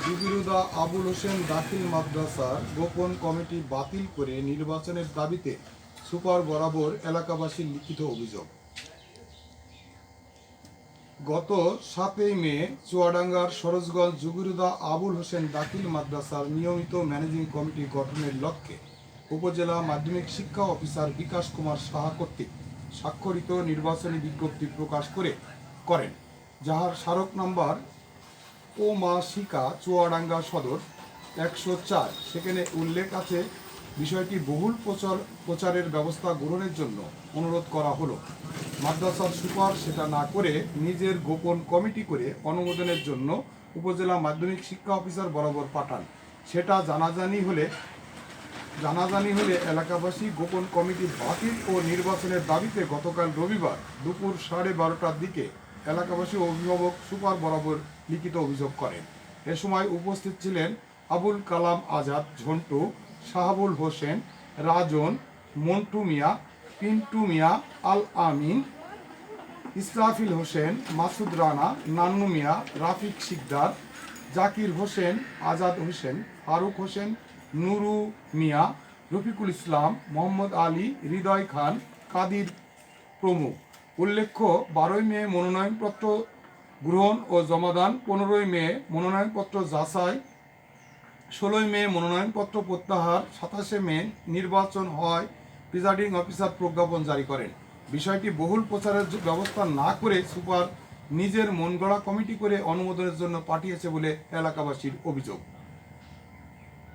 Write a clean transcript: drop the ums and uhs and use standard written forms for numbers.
জুবিরুদা আবুল হোসেন দাখিল মাদ্রাসার গোপন কমিটি বাতিল করে নির্বাচনের দাবিতে সুপার বরাবর এলাকাবাসীর লিখিত অভিযোগ। গত 7 মে চুয়াডাঙ্গার সরোজগঞ্জ জুবিরুদা আবুল হোসেন দাখিল মাদ্রাসার নিয়মিত ম্যানেজিং কমিটি গঠনের লক্ষ্যে উপজেলা মাধ্যমিক শিক্ষা অফিসার বিকাশ কুমার সাহা কর্তৃক স্বাক্ষরিত নির্বাচনী বিজ্ঞপ্তি প্রকাশ করেন, যাহার স্মারক নম্বর ও মা শিকা চুয়াডাঙ্গা সদর 104। সেখানে উল্লেখ আছে, বিষয়টি বহুল প্রচারের ব্যবস্থা গ্রহণের জন্য অনুরোধ করা হলো। মাদ্রাসার সুপার সেটা না করে নিজের গোপন কমিটি করে অনুমোদনের জন্য উপজেলা মাধ্যমিক শিক্ষা অফিসার বরাবর পাঠান। সেটা জানাজানি হলে এলাকাবাসী গোপন কমিটি বাতিল ও নির্বাচনের দাবিতে গতকাল রবিবার দুপুর 12:30টার দিকে এলাকাবাসী ও অভিভাবক সুপার বরাবর লিখিত অভিযোগ করেন। এ সময় উপস্থিত ছিলেন আবুল কালাম আজাদ ঝন্টু, শাহাবুল হোসেন, রাজন, মন্টু মিয়া, পিন্টু মিয়া, আল আমিন, ইসরাফিল হোসেন, মাসুদ রানা, নান্নু মিয়া, রাফিক শিকদার, জাকির হোসেন, আজাদ হোসেন, ফারুক হোসেন, নুরু মিয়া, রফিকুল ইসলাম, মোহাম্মদ আলী, হৃদয় খান, কাদির প্রমুখ। উল্লেখ্য, 12 মে মনোনয়নপত্র গ্রহণ ও জমাদান, 15 মে মনোনয়নপত্র যাচাই, 16 মে মনোনয়নপত্র প্রত্যাহার, 27 মে নির্বাচন হয়। প্রিজাইডিং অফিসার প্রজ্ঞাপন জারি করেন। বিষয়টি বহুল প্রচারের ব্যবস্থা না করে সুপার নিজের মনগড়া কমিটি করে অনুমোদনের জন্য পাঠিয়েছে বলে এলাকাবাসীর অভিযোগ।